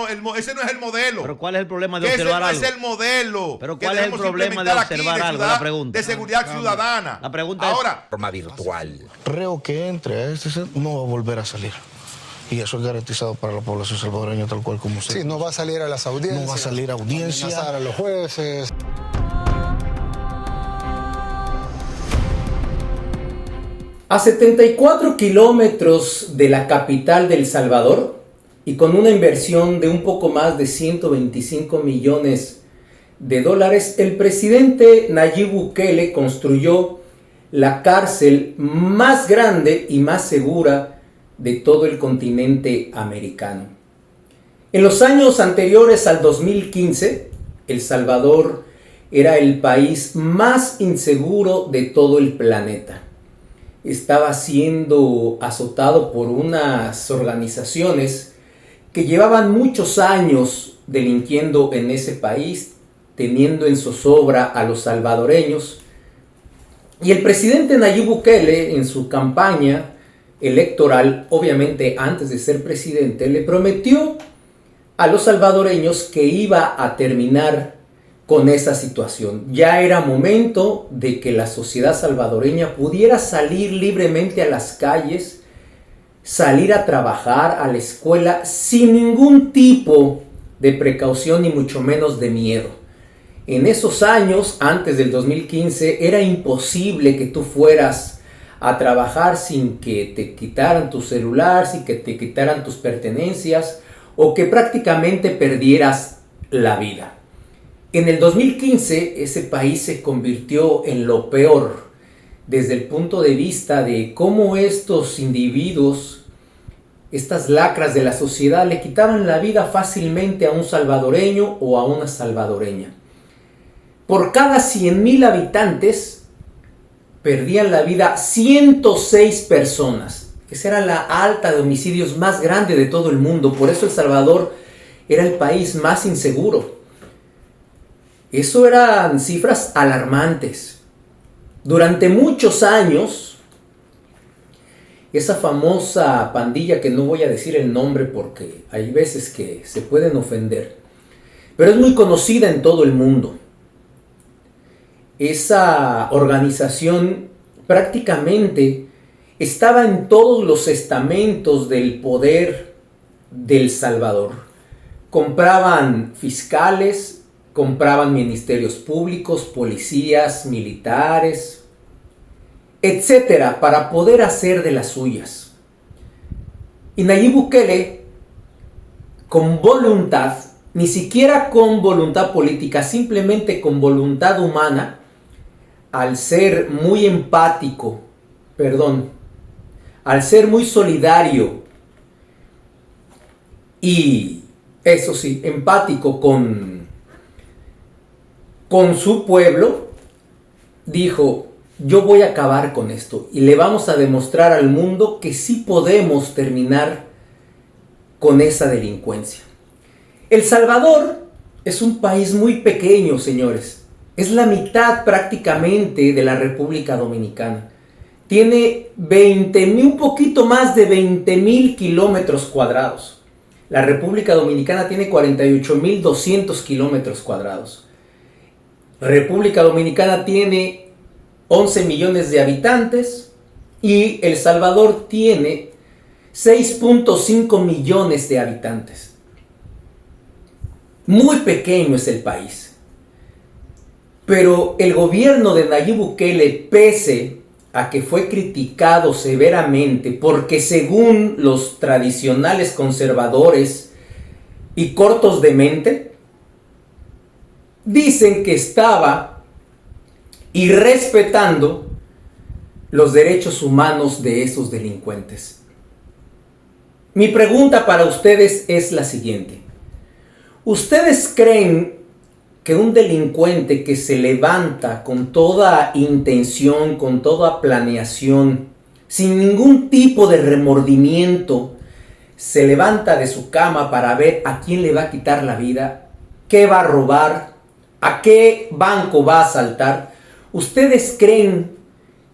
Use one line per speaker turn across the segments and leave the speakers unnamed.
ese no es el modelo.
Pero ¿cuál es el problema de observar algo?
Ese no es el modelo.
Pero ¿cuál es el problema de observar algo? La pregunta.
De seguridad ciudadana.
La pregunta
ahora,
es forma virtual.
Reo que entre a este centro no va a volver a salir. Y eso es garantizado para la población salvadoreña tal cual como usted.
Sí, no va a salir a las audiencias.
No va a salir a audiencia.
Amenazar a los jueces.
A 74 kilómetros de la capital de El Salvador y con una inversión de un poco más de 125 millones de dólares, el presidente Nayib Bukele construyó la cárcel más grande y más segura de todo el continente americano. En los años anteriores al 2015, El Salvador era el país más inseguro de todo el planeta. Estaba siendo azotado por unas organizaciones que llevaban muchos años delinquiendo en ese país, teniendo en zozobra a los salvadoreños. Y el presidente Nayib Bukele, en su campaña electoral, obviamente antes de ser presidente, le prometió a los salvadoreños que iba a terminar con esa situación. Ya era momento de que la sociedad salvadoreña pudiera salir libremente a las calles, salir a trabajar, a la escuela, sin ningún tipo de precaución ni mucho menos de miedo. En esos años, antes del 2015, era imposible que tú fueras a trabajar sin que te quitaran tu celular, sin que te quitaran tus pertenencias o que prácticamente perdieras la vida. En el 2015 ese país se convirtió en lo peor desde el punto de vista de cómo estos individuos, estas lacras de la sociedad, le quitaban la vida fácilmente a un salvadoreño o a una salvadoreña. Por cada 100,000 habitantes perdían la vida 106 personas. Esa era la alta de homicidios más grande de todo el mundo. Por eso El Salvador era el país más inseguro. Eso eran cifras alarmantes. Durante muchos años, esa famosa pandilla, que no voy a decir el nombre porque hay veces que se pueden ofender, pero es muy conocida en todo el mundo. Esa organización prácticamente estaba en todos los estamentos del poder de El Salvador. Compraban fiscales, compraban ministerios públicos, policías, militares, etcétera, para poder hacer de las suyas. Y Nayib Bukele, con voluntad, ni siquiera con voluntad política, simplemente con voluntad humana, al ser muy empático, al ser muy solidario y, eso sí, empático con su pueblo, dijo: yo voy a acabar con esto y le vamos a demostrar al mundo que sí podemos terminar con esa delincuencia. El Salvador es un país muy pequeño, señores. Es la mitad prácticamente de la República Dominicana. Tiene un poquito más de 20,000 kilómetros cuadrados. La República Dominicana tiene 48,200 kilómetros cuadrados. República Dominicana tiene 11 millones de habitantes y El Salvador tiene 6.5 millones de habitantes. Muy pequeño es el país. Pero el gobierno de Nayib Bukele, pese a que fue criticado severamente porque, según los tradicionales conservadores y cortos de mente, dicen que estaba irrespetando los derechos humanos de esos delincuentes. Mi pregunta para ustedes es la siguiente: ¿ustedes creen que un delincuente que se levanta con toda intención, con toda planeación, sin ningún tipo de remordimiento, se levanta de su cama para ver a quién le va a quitar la vida, qué va a robar, a qué banco va a asaltar? ¿Ustedes creen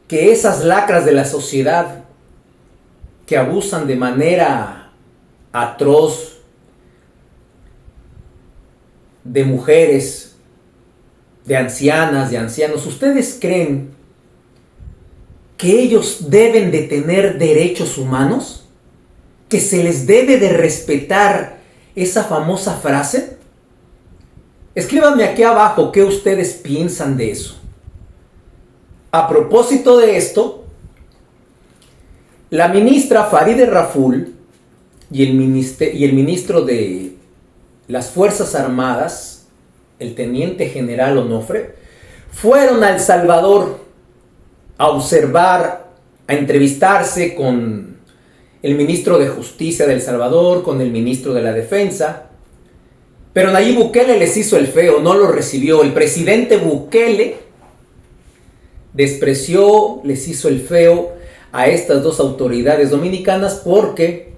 que esas lacras de la sociedad que abusan de manera atroz de mujeres, de ancianas, de ancianos, ¿ustedes creen que ellos deben de tener derechos humanos? ¿Que se les debe de respetar esa famosa frase? Escríbanme aquí abajo qué ustedes piensan de eso. A propósito de esto, la ministra Farideh Raful y el ministro de las Fuerzas Armadas, el teniente general Onofre, fueron a El Salvador a observar, a entrevistarse con el ministro de Justicia de El Salvador, con el ministro de la Defensa. Pero Nayib Bukele les hizo el feo, no lo recibió. El presidente Bukele despreció, les hizo el feo a estas dos autoridades dominicanas porque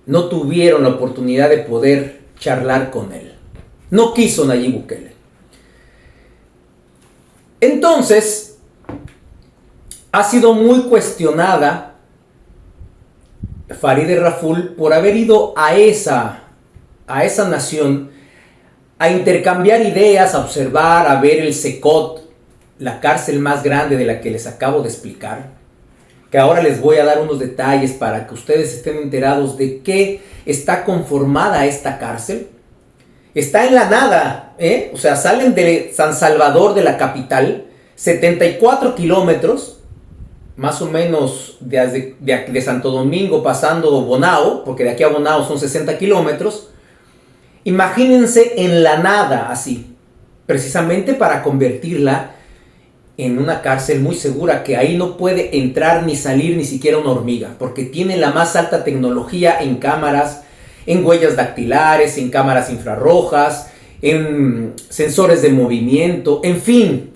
no tuvieron la oportunidad de poder charlar con él. No quiso Nayib Bukele. Entonces, ha sido muy cuestionada Farideh Raful por haber ido a esa nación a intercambiar ideas, a observar, a ver el Secot, la cárcel más grande de la que les acabo de explicar, que ahora les voy a dar unos detalles para que ustedes estén enterados de qué está conformada esta cárcel. Está en la nada, o sea, salen de San Salvador, de la capital, 74 kilómetros, más o menos de Santo Domingo, pasando Bonao, porque de aquí a Bonao son 60 kilómetros. Imagínense en la nada así, precisamente para convertirla en una cárcel muy segura, que ahí no puede entrar ni salir ni siquiera una hormiga, porque tiene la más alta tecnología en cámaras, en huellas dactilares, en cámaras infrarrojas, en sensores de movimiento, en fin.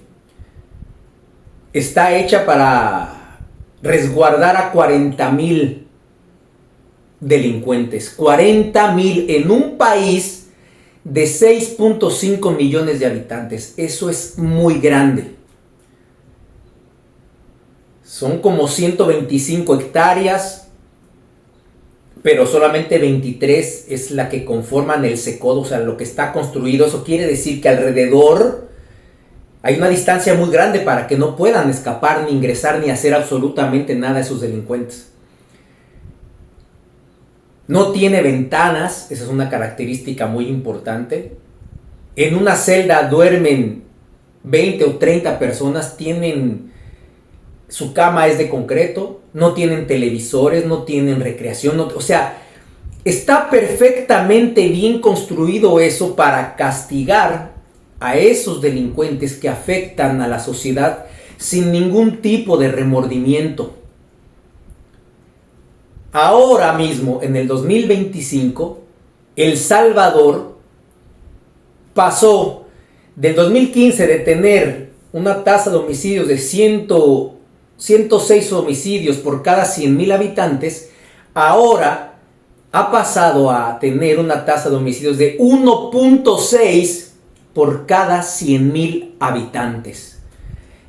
Está hecha para resguardar a 40,000 delincuentes. 40,000 en un país de 6.5 millones de habitantes. Eso es muy grande. Son como 125 hectáreas, pero solamente 23 es la que conforman el Secot, o sea, lo que está construido. Eso quiere decir que alrededor hay una distancia muy grande para que no puedan escapar, ni ingresar, ni hacer absolutamente nada a esos delincuentes. No tiene ventanas, esa es una característica muy importante. En una celda duermen 20 o 30 personas, su cama es de concreto, no tienen televisores, no tienen recreación, o sea, está perfectamente bien construido eso para castigar a esos delincuentes que afectan a la sociedad sin ningún tipo de remordimiento. Ahora mismo, en el 2025, El Salvador pasó del 2015 de tener una tasa de homicidios de 106 homicidios por cada 100,000 habitantes, ahora ha pasado a tener una tasa de homicidios de 1.6 por cada 100,000 habitantes.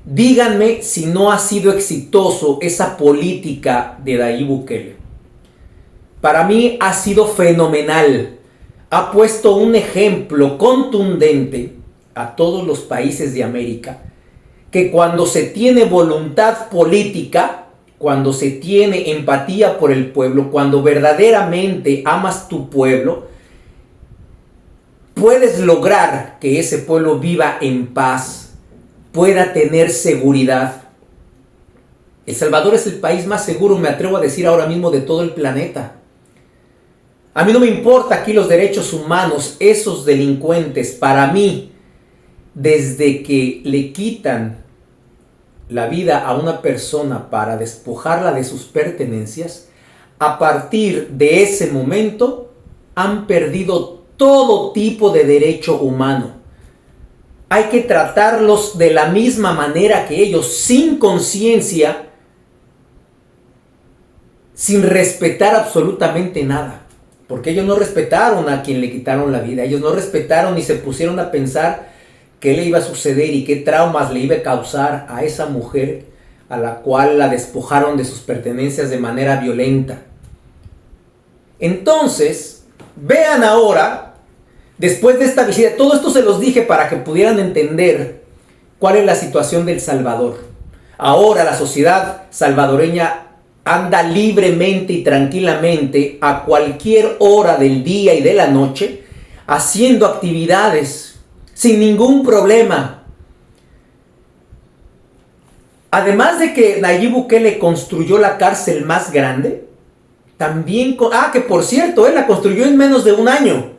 Díganme si no ha sido exitoso esa política de Nayib Bukele. Para mí ha sido fenomenal. Ha puesto un ejemplo contundente a todos los países de América, que cuando se tiene voluntad política, cuando se tiene empatía por el pueblo, cuando verdaderamente amas tu pueblo, puedes lograr que ese pueblo viva en paz, pueda tener seguridad. El Salvador es el país más seguro, me atrevo a decir ahora mismo, de todo el planeta. A mí no me importa aquí los derechos humanos. Esos delincuentes, para mí, desde que le quitan la vida a una persona para despojarla de sus pertenencias, a partir de ese momento han perdido todo tipo de derecho humano. Hay que tratarlos de la misma manera que ellos, sin conciencia, sin respetar absolutamente nada. Porque ellos no respetaron a quien le quitaron la vida. Ellos no respetaron ni se pusieron a pensar qué le iba a suceder y qué traumas le iba a causar a esa mujer a la cual la despojaron de sus pertenencias de manera violenta. Entonces, vean ahora Después de esta visita, todo esto se los dije para que pudieran entender cuál es la situación del Salvador. Ahora la sociedad salvadoreña anda libremente y tranquilamente a cualquier hora del día y de la noche haciendo actividades sin ningún problema. Además de que Nayib Bukele construyó la cárcel más grande, también... que por cierto, él la construyó en menos de un año,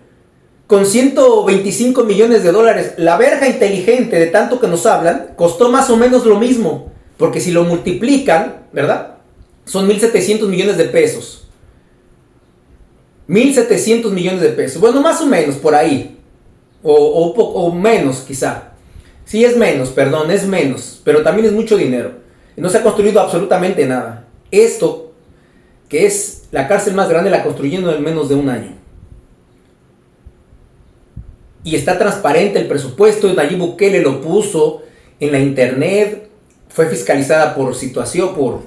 con 125 millones de dólares. La verja inteligente, de tanto que nos hablan, costó más o menos lo mismo, porque si lo multiplican, ¿verdad? Son 1.700 millones de pesos. 1.700 millones de pesos. Bueno, más o menos por ahí. O menos quizá. Sí, es menos, perdón, es menos. Pero también es mucho dinero. No se ha construido absolutamente nada. Esto, que es la cárcel más grande, la construyeron en menos de un año. Y está transparente el presupuesto. Nayib Bukele lo puso en la internet. Fue fiscalizada por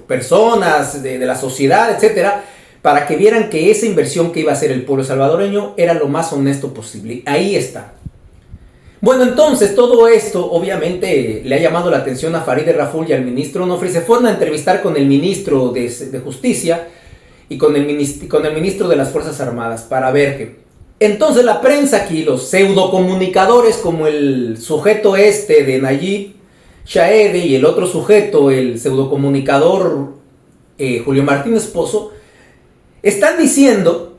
personas de la sociedad, etcétera, para que vieran que esa inversión que iba a hacer el pueblo salvadoreño era lo más honesto posible. Ahí está. Bueno, entonces todo esto obviamente le ha llamado la atención a Farideh Raful y al ministro Onofre. Se fueron a entrevistar con el ministro de Justicia y con el ministro de las Fuerzas Armadas para ver qué. Entonces la prensa aquí, los pseudocomunicadores como el sujeto de Nayib Shaede y el otro sujeto, el pseudocomunicador Julio Martínez Pozo, están diciendo,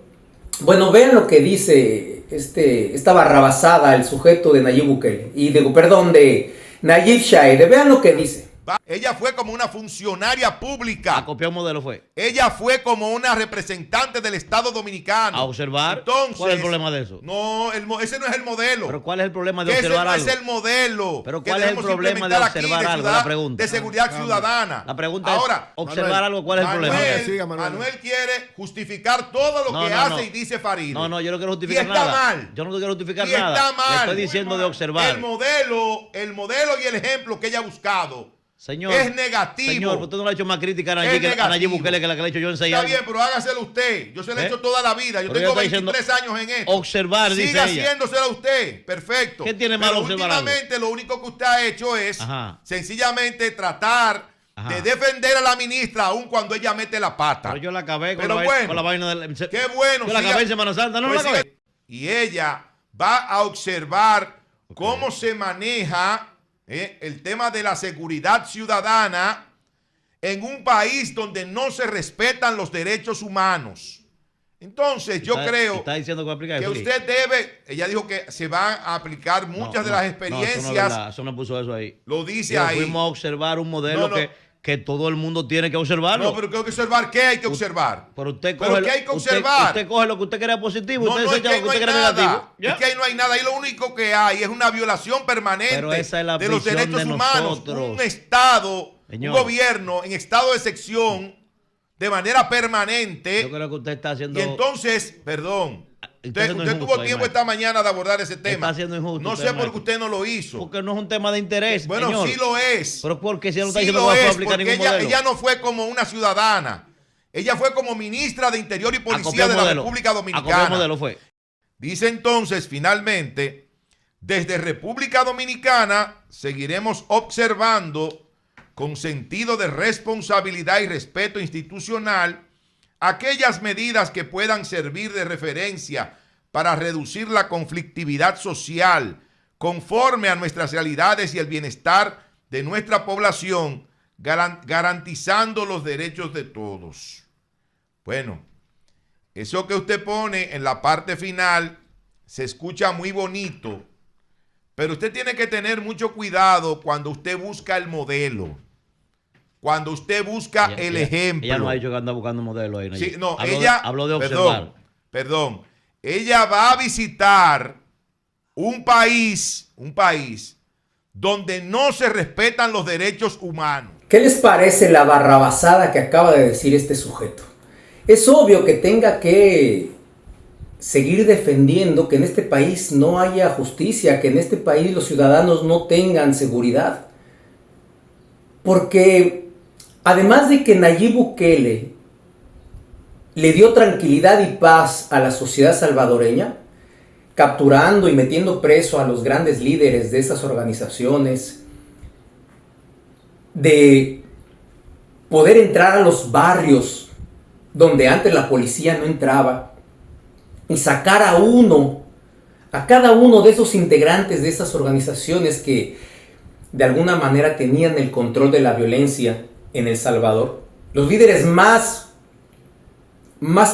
bueno, vean lo que dice esta barrabasada, el sujeto de Nayib Bukele, de Nayib Shaede, vean lo que dice.
Ella fue como una funcionaria pública.
A copiar un modelo fue.
Ella fue como una representante del Estado Dominicano.
A observar.
Entonces,
¿cuál es el problema de eso?
No, ese no es el modelo.
Pero ¿cuál es el problema de observar algo?
Ese no es el modelo.
Pero ¿cuál es el problema de observar algo? La pregunta.
De seguridad ciudadana.
La pregunta
ahora,
es observar algo. ¿Cuál es el problema?
Manuel quiere justificar todo lo que hace y dice Farideh.
No, yo no quiero justificar nada.
Está mal.
Yo no quiero justificar
y
nada.
Está mal.
Le estoy diciendo de observar.
El modelo y el ejemplo que ella ha buscado.
Señor,
es negativo.
Señor, usted no le ha hecho más crítica a Nayib Bukele que la que le he hecho yo en 6 años.
Está bien, pero hágaselo usted. Yo se lo he hecho toda la vida. Yo tengo 23 años en esto.
Observar, dice ella.
Siga haciéndoselo a usted. Perfecto.
¿Qué tiene malo observar
últimamente algo? Lo único que usted ha hecho es sencillamente tratar de defender a la ministra aun cuando ella mete la pata.
Pero yo la acabé con la vaina del...
Qué bueno.
Yo la acabé en Semana Santa, no la acabé.
Y ella va a observar cómo se maneja el tema de la seguridad ciudadana en un país donde no se respetan los derechos humanos. Entonces yo creo que usted debe, ella dijo que se van a aplicar muchas de las experiencias.
Eso no puso eso ahí.
Lo dice ahí.
Fuimos a observar un modelo que todo el mundo tiene que observarlo.
No, pero ¿qué hay que observar? ¿Qué hay que observar?
Pero ¿qué hay que
observar?
Usted coge lo que usted crea positivo y usted
es
desecha lo que usted crea negativo.
Es que ahí no hay nada. Ahí lo único que hay es una violación permanente de los derechos humanos. Un Estado, un gobierno en estado de excepción de manera permanente.
Yo creo que usted está haciendo...
Y entonces, perdón... Usted tuvo tiempo esta mañana de abordar ese tema.
Está siendo injusto.
No sé por qué usted no lo hizo.
Porque no es un tema de interés.
Bueno,
señor.
Sí lo es.
Pero porque si ella no está diciendo que va a aplicar ningún modelo.
Ella no fue como una ciudadana. Ella fue como ministra de Interior y Policía de la República Dominicana.
Modelo fue.
Dice entonces, finalmente, desde República Dominicana seguiremos observando con sentido de responsabilidad y respeto institucional aquellas medidas que puedan servir de referencia para reducir la conflictividad social conforme a nuestras realidades y el bienestar de nuestra población, garantizando los derechos de todos. Bueno, eso que usted pone en la parte final se escucha muy bonito, pero usted tiene que tener mucho cuidado cuando usted busca el modelo. Cuando usted busca el ejemplo.
Ella no ha dicho que anda buscando modelo ahí.
Sí, no,
habló de observar.
Perdón. Ella va a visitar un país donde no se respetan los derechos humanos.
¿Qué les parece la barrabasada que acaba de decir este sujeto? Es obvio que tenga que seguir defendiendo que en este país no haya justicia, que en este país los ciudadanos no tengan seguridad. Porque además de que Nayib Bukele le dio tranquilidad y paz a la sociedad salvadoreña, capturando y metiendo preso a los grandes líderes de esas organizaciones, de poder entrar a los barrios donde antes la policía no entraba y sacar a cada uno de esos integrantes de esas organizaciones que de alguna manera tenían el control de la violencia en El Salvador, los líderes más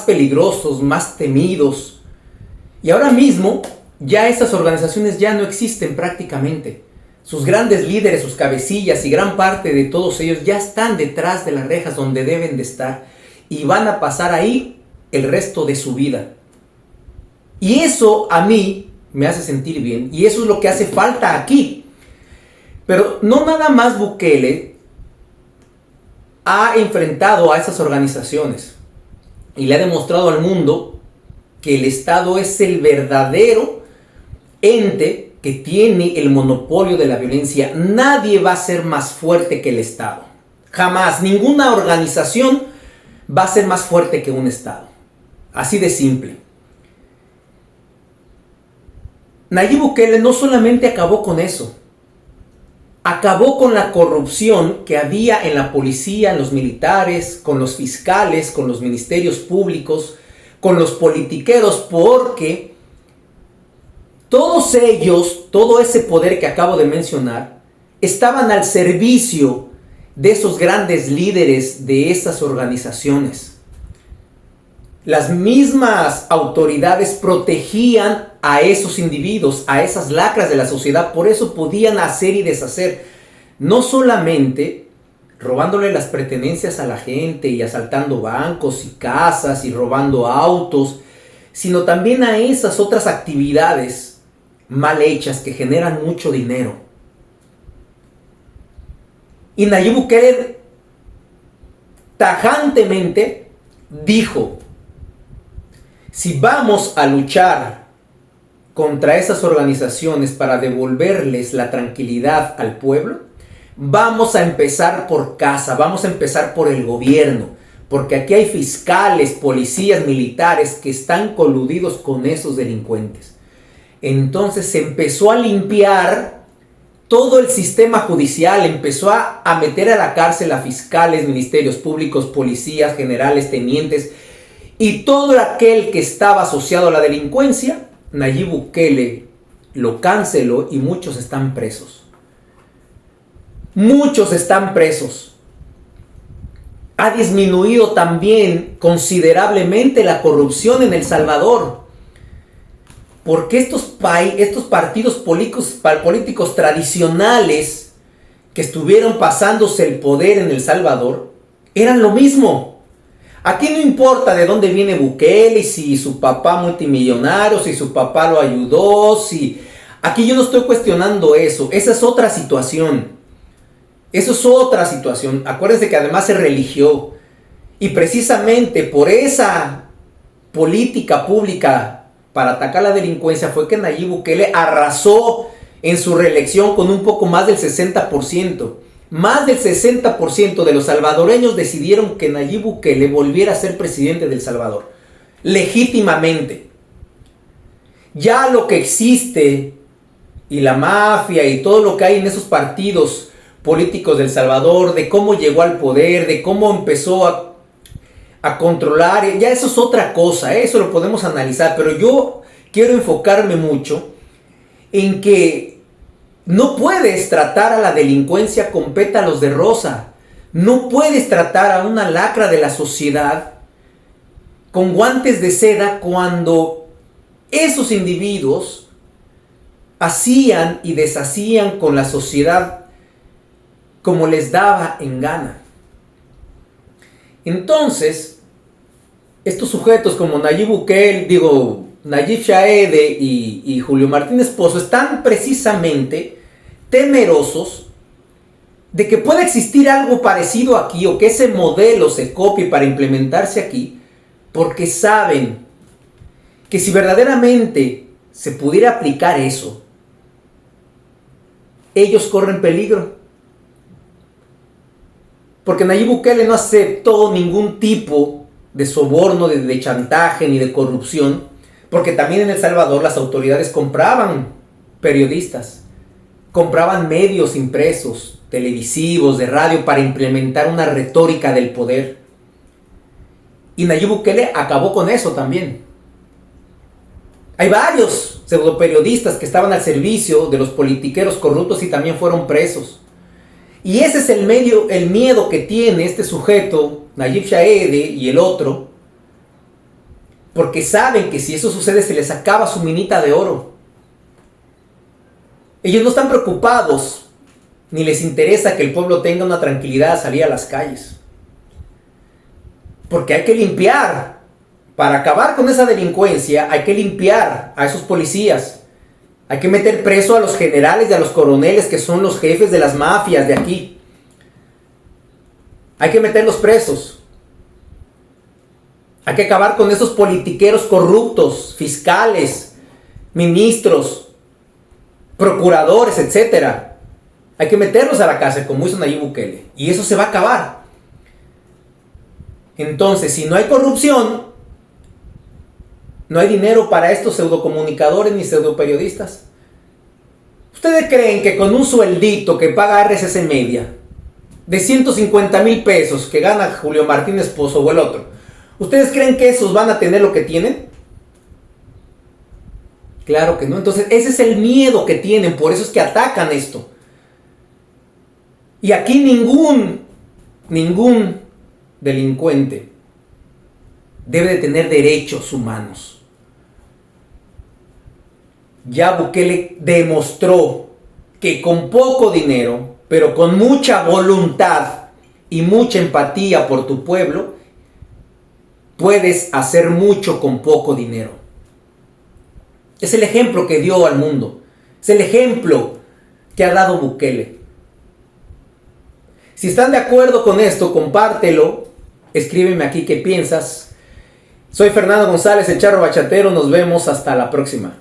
peligrosos, más temidos. Y ahora mismo ya esas organizaciones ya no existen prácticamente. Sus grandes líderes, sus cabecillas y gran parte de todos ellos ya están detrás de las rejas donde deben de estar y van a pasar ahí el resto de su vida. Y eso a mí me hace sentir bien y eso es lo que hace falta aquí. Pero no nada más Bukele ha enfrentado a esas organizaciones y le ha demostrado al mundo que el Estado es el verdadero ente que tiene el monopolio de la violencia. Nadie va a ser más fuerte que el Estado. Jamás. Ninguna organización va a ser más fuerte que un Estado. Así de simple. Nayib Bukele no solamente acabó con eso. Acabó con la corrupción que había en la policía, en los militares, con los fiscales, con los ministerios públicos, con los politiqueros, porque todos ellos, todo ese poder que acabo de mencionar, estaban al servicio de esos grandes líderes de esas organizaciones. Las mismas autoridades protegían a esos individuos, a esas lacras de la sociedad, por eso podían hacer y deshacer, no solamente robándole las pertenencias a la gente y asaltando bancos y casas y robando autos, sino también a esas otras actividades mal hechas que generan mucho dinero. Y Nayib Bukele tajantemente dijo: si vamos a luchar contra esas organizaciones para devolverles la tranquilidad al pueblo, vamos a empezar por casa, vamos a empezar por el gobierno, porque aquí hay fiscales, policías, militares que están coludidos con esos delincuentes. Entonces se empezó a limpiar todo el sistema judicial, empezó a meter a la cárcel a fiscales, ministerios públicos, policías, generales, tenientes y todo aquel que estaba asociado a la delincuencia. Nayib Bukele lo canceló y muchos están presos. Muchos están presos. Ha disminuido también considerablemente la corrupción en El Salvador. Porque estos partidos políticos tradicionales que estuvieron pasándose el poder en El Salvador eran lo mismo. Aquí no importa de dónde viene Bukele, si su papá multimillonario, si su papá lo ayudó, si... Aquí yo no estoy cuestionando eso. Esa es otra situación. Eso es otra situación. Acuérdense que además se religió. Y precisamente por esa política pública para atacar la delincuencia fue que Nayib Bukele arrasó en su reelección con un poco más del 60%. Más del 60% de los salvadoreños decidieron que Nayib Bukele volviera a ser presidente de El Salvador. Legítimamente. Ya lo que existe y la mafia y todo lo que hay en esos partidos políticos de El Salvador, de cómo llegó al poder, de cómo empezó a controlar, ya eso es otra cosa, eso lo podemos analizar, pero yo quiero enfocarme mucho en que no puedes tratar a la delincuencia con pétalos de rosa, no puedes tratar a una lacra de la sociedad con guantes de seda cuando esos individuos hacían y deshacían con la sociedad como les daba en gana. Entonces, estos sujetos como Nayib Bukele, Nayib Shaede y Julio Martínez Pozo están precisamente temerosos de que pueda existir algo parecido aquí o que ese modelo se copie para implementarse aquí, porque saben que si verdaderamente se pudiera aplicar eso, ellos corren peligro. Porque Nayib Bukele no aceptó ningún tipo de soborno, de chantaje ni de corrupción Porque también en El Salvador las autoridades compraban periodistas, compraban medios impresos, televisivos, de radio, para implementar una retórica del poder. Y Nayib Bukele acabó con eso también. Hay varios pseudoperiodistas que estaban al servicio de los politiqueros corruptos y también fueron presos. Y ese es el miedo que tiene este sujeto, Nayib Shaede y el otro, porque saben que si eso sucede se les acaba su minita de oro. Ellos no están preocupados, ni les interesa que el pueblo tenga una tranquilidad a salir a las calles. Porque hay que limpiar. Para acabar con esa delincuencia hay que limpiar a esos policías. Hay que meter preso a los generales y a los coroneles que son los jefes de las mafias de aquí. Hay que meterlos presos. Hay que acabar con esos politiqueros corruptos, fiscales, ministros, procuradores, etc. Hay que meterlos a la cárcel como hizo Nayib Bukele. Y eso se va a acabar. Entonces, si no hay corrupción, no hay dinero para estos pseudocomunicadores ni pseudoperiodistas. ¿Ustedes creen que con un sueldito que paga RCC Media de 150,000 pesos que gana Julio Martínez Pozo o el otro, ¿ustedes creen que esos van a tener lo que tienen? Claro que no. Entonces ese es el miedo que tienen, por eso es que atacan esto. Y aquí ningún delincuente debe de tener derechos humanos. Ya Bukele demostró que con poco dinero, pero con mucha voluntad y mucha empatía por tu pueblo, puedes hacer mucho con poco dinero. Es el ejemplo que dio al mundo. Es el ejemplo que ha dado Bukele. Si están de acuerdo con esto, compártelo. Escríbeme aquí qué piensas. Soy Fernando González, el Charro Bachatero. Nos vemos hasta la próxima.